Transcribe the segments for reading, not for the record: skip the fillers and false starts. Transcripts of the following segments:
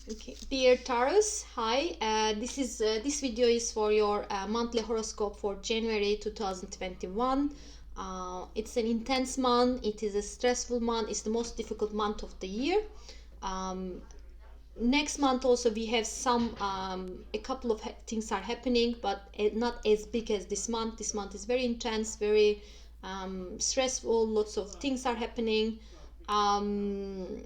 Okay, dear Taurus, hi. This video is for your monthly horoscope for January 2021. It's an intense month. It is a stressful month. It's the most difficult month of the year. Um, Next month also we have a couple of things are happening, but not as big as this month. This month is very intense, very stressful. Lots of things are happening. Um,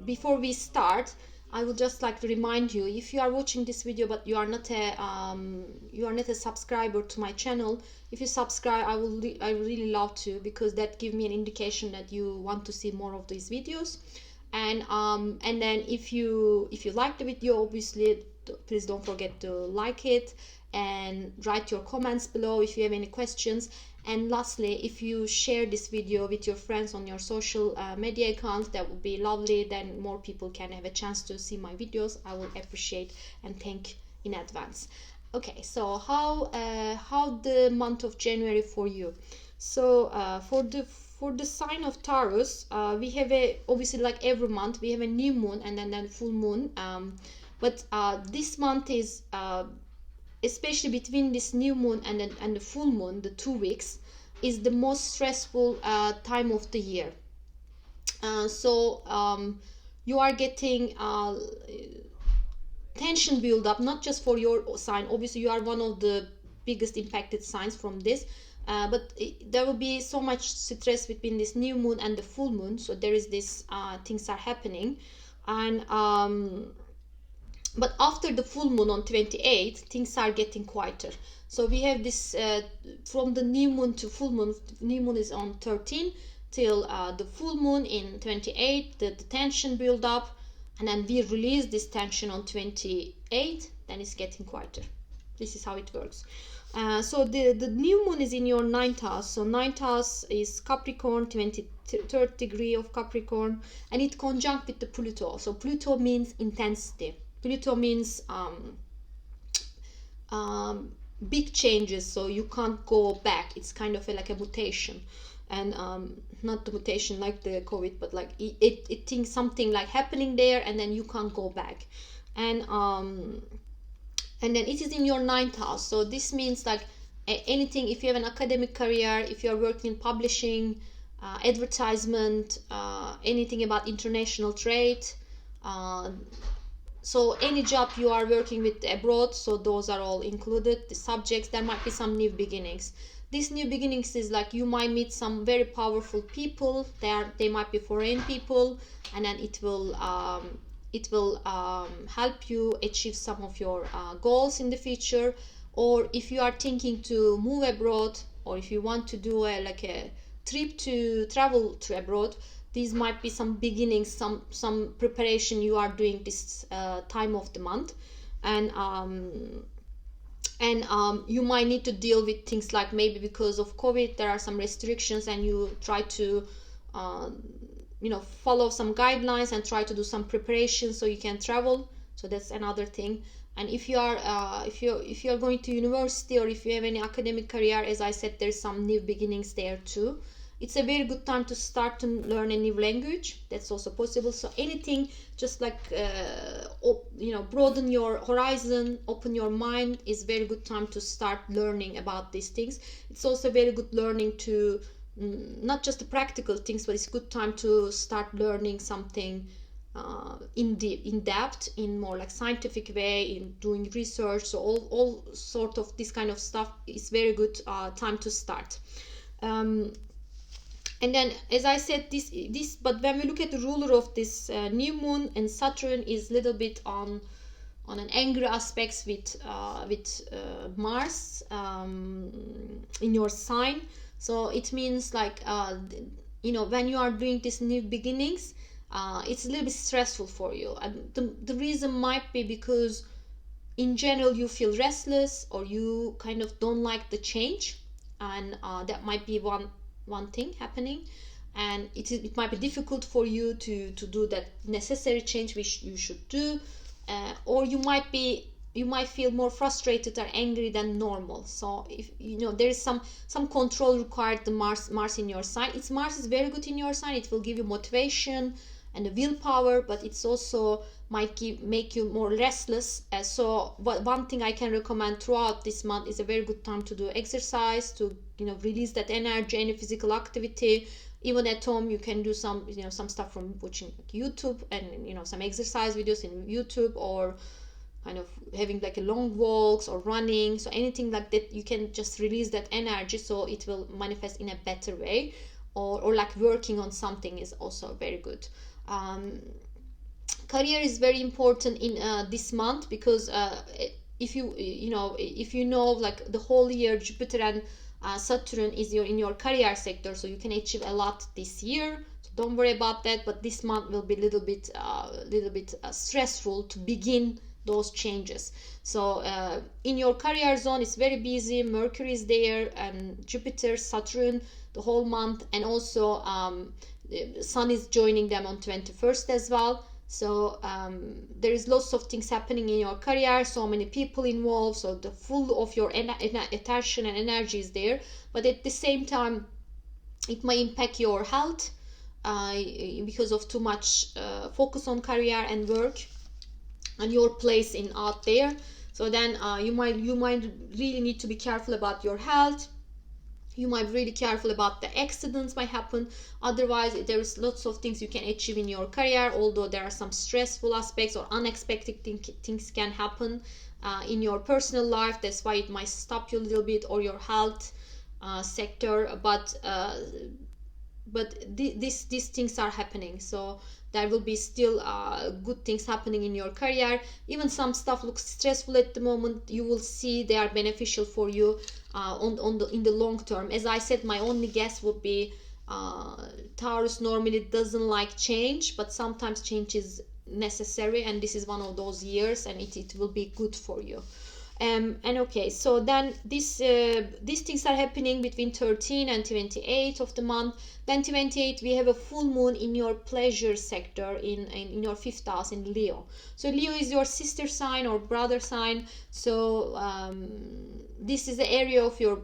Before we start, I would just like to remind you, if you are watching this video but you are not a subscriber to my channel, if you subscribe, I really love to, because that give me an indication that you want to see more of these videos. And then if you like the video, obviously please don't forget to like it and write your comments below if you have any questions. And lastly, if you share this video with your friends on your social media accounts, that would be lovely. Then more people can have a chance to see my videos. I will appreciate and thank in advance. Okay, so how the month of January for you? So for the sign of Taurus, we have obviously, like every month, we have a new moon and then full moon. But this month is especially between this new moon and the full moon, the 2 weeks, is the most stressful time of the year. You are getting tension build up, not just for your sign. Obviously, you are one of the biggest impacted signs from this. But there will be so much stress between this new moon and the full moon. So there is this things are happening, and but after the full moon on 28th, things are getting quieter. So we have this from the new moon to full moon. New moon is on 13 till the full moon in 28. The tension build up, and then we release this tension on 28. Then it's getting quieter. This is how it works. So the new moon is in your 9th house. So 9th house is Capricorn, 23rd degree of Capricorn, and it conjunct with the Pluto. So Pluto means intensity. Pluto means big changes, so you can't go back. It's kind of like a mutation, and not the mutation like the COVID, but like it thinks something like happening there, and then you can't go back. And then it is in your 9th house. So this means like anything, if you have an academic career, if you are working in publishing, advertisement, anything about international trade, so any job you are working with abroad, so those are all included, the subjects. There might be some new beginnings. These new beginnings is like you might meet some very powerful people. They might be foreign people, and then it will help you achieve some of your goals in the future. Or if you are thinking to move abroad, or if you want to do a trip to travel to abroad, these might be some beginnings, some preparation you are doing this time of the month. And you might need to deal with things like, maybe because of COVID there are some restrictions, and you try to follow some guidelines and try to do some preparation so you can travel. So that's another thing. And if you are going to university, or if you have any academic career, as I said, there's some new beginnings there too. It's a very good time to start to learn a new language. That's also possible. So anything, just like broaden your horizon, open your mind, is very good time to start learning about these things. It's also very good learning to not just the practical things, but it's a good time to start learning something in depth, in more like scientific way, in doing research. So all sort of this kind of stuff is very good time to start. And then, as I said, but when we look at the ruler of this new moon, and Saturn is a little bit on an angry aspects with Mars in your sign. So it means like when you are doing these new beginnings, it's a little bit stressful for you. And the reason might be because in general you feel restless, or you kind of don't like the change, and that might be one thing happening. And it might be difficult for you to do that necessary change which you should do, or you might feel more frustrated or angry than normal. So if there is some control required. The Mars in your sign, Mars is very good in your sign. It will give you motivation and the willpower, but it's also might make you more restless. So one thing I can recommend throughout this month is a very good time to do exercise, to release that energy, any physical activity. Even at home you can do some some stuff from watching YouTube, and some exercise videos in YouTube, or kind of having like a long walks or running. So anything like that, you can just release that energy, so it will manifest in a better way. Or like working on something is also very good. Career is very important in this month, because if you know like the whole year Jupiter and Saturn is in your career sector, so you can achieve a lot this year, so don't worry about that. But this month will be a little bit stressful to begin those changes. So in your career zone it's very busy. Mercury is there, and Jupiter, Saturn the whole month, and also Sun is joining them on 21st as well. So there is lots of things happening in your career, so many people involved, so the full of your attention and energy is there. But at the same time it might impact your health because of too much focus on career and work and your place in out there. So then you might really need to be careful about your health. You might be really careful about the accidents might happen. Otherwise there is lots of things you can achieve in your career, although there are some stressful aspects or unexpected things can happen in your personal life. That's why it might stop you a little bit, or your health sector. But these things are happening, so there will be still good things happening in your career. Even some stuff looks stressful at the moment, you will see they are beneficial for you in the long term. As I said, my only guess would be Taurus normally doesn't like change, but sometimes change is necessary, and this is one of those years, and it will be good for you. And okay, so then these things are happening between 13 and 28 of the month. Then 28 we have a full moon in your pleasure sector in your 5th house in Leo. So Leo is your sister sign or brother sign. So this is the area of your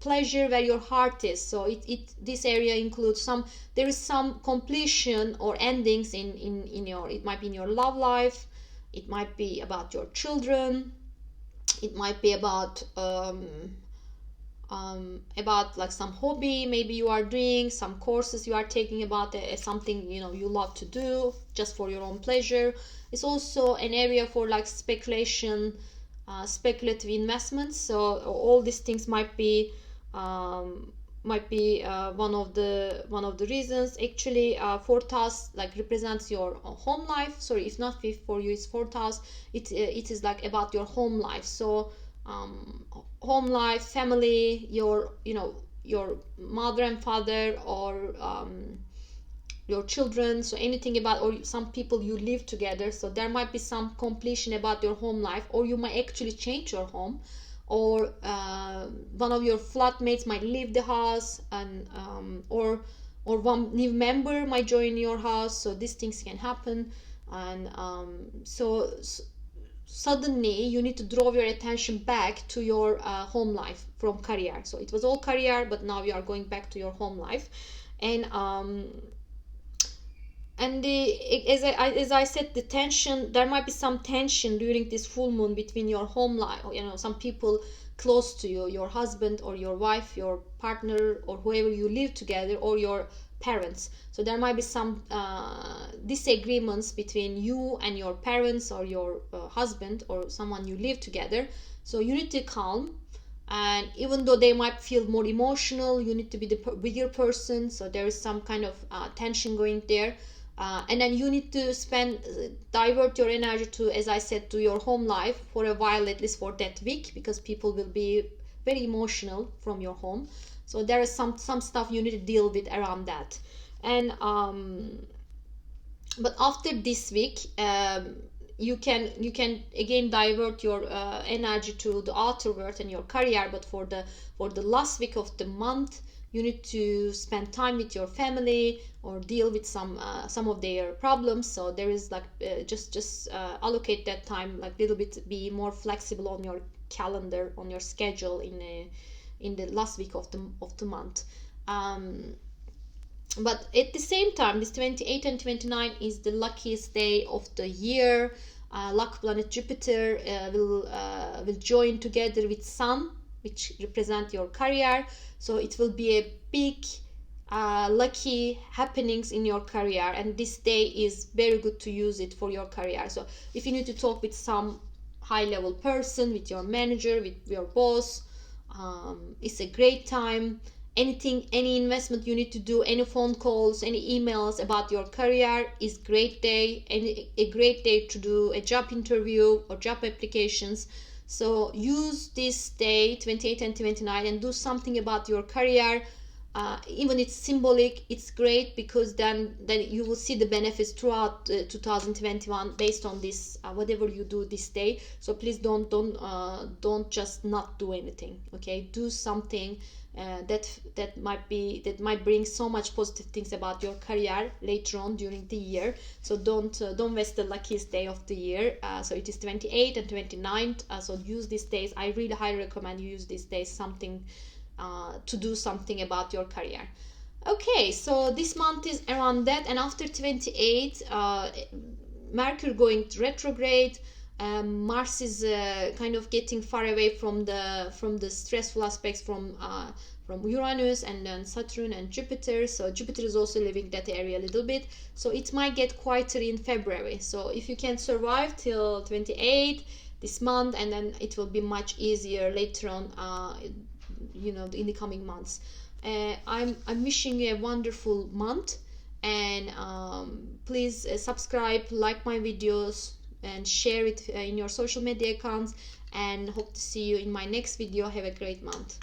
pleasure, where your heart is. So this area includes there is some completion or endings in your, it might be in your love life, it might be about your children, it might be about like some hobby maybe you are doing, some courses you are taking, about something you love to do just for your own pleasure. It's also an area for like speculation, speculative investments. So all these things might be one of the reasons. Actually 4th house like represents your home life. Sorry, if not 5th for you, it's 4th house. It is like about your home life. So home life, family, your mother and father, or your children. So anything about, or some people you live together, so there might be some completion about your home life, or you might actually change your home, or one of your flatmates might leave the house, and or one new member might join your house. So these things can happen. And suddenly you need to draw your attention back to your home life from career. So it was all career, but now you are going back to your home life. And as I said, the tension, there might be some tension during this full moon between your home life, some people close to you, your husband or your wife, your partner, or whoever you live together, or your parents. So there might be some disagreements between you and your parents, or your husband, or someone you live together. So you need to calm. And even though they might feel more emotional, you need to be the bigger person. So there is some kind of tension going there. And then you need to divert your energy to, as I said, to your home life for a while, at least for that week, because people will be very emotional from your home. So there is some stuff you need to deal with around that. And but after this week, you can again divert your energy to the outer world and your career. But for the last week of the month, you need to spend time with your family, or deal with some of their problems. So there is like just allocate that time, like a little bit, be more flexible on your calendar, on your schedule in the last week of the month. but at the same time, this 28 and 29 is the luckiest day of the year. Luck planet Jupiter will join together with Sun, which represent your career. So it will be a big lucky happenings in your career, and this day is very good to use it for your career. So if you need to talk with some high level person, with your manager, with your boss, it's a great time. Anything, any investment you need to do, any phone calls, any emails about your career is great day, and a great day to do a job interview or job applications. So use this day 28 and 29 and do something about your career. Even it's symbolic, it's great, because then you will see the benefits throughout 2021 based on this, whatever you do this day. So please don't just not do anything. Okay, do something that might bring so much positive things about your career later on during the year. So don't waste the luckiest day of the year. So it is 28 and 29th. So use these days. I really highly recommend you use these days something to do something about your career. Okay, so this month is around that, and after 28, Mercury going retrograde. Mars is kind of getting far away from the stressful aspects from Uranus, and then Saturn and Jupiter. So Jupiter is also leaving that area a little bit. So it might get quieter in February. So if you can survive till 28 this month, and then it will be much easier later on, in the coming months. I'm wishing you a wonderful month, and please subscribe, like my videos, and share it in your social media accounts, and hope to see you in my next video. Have a great month.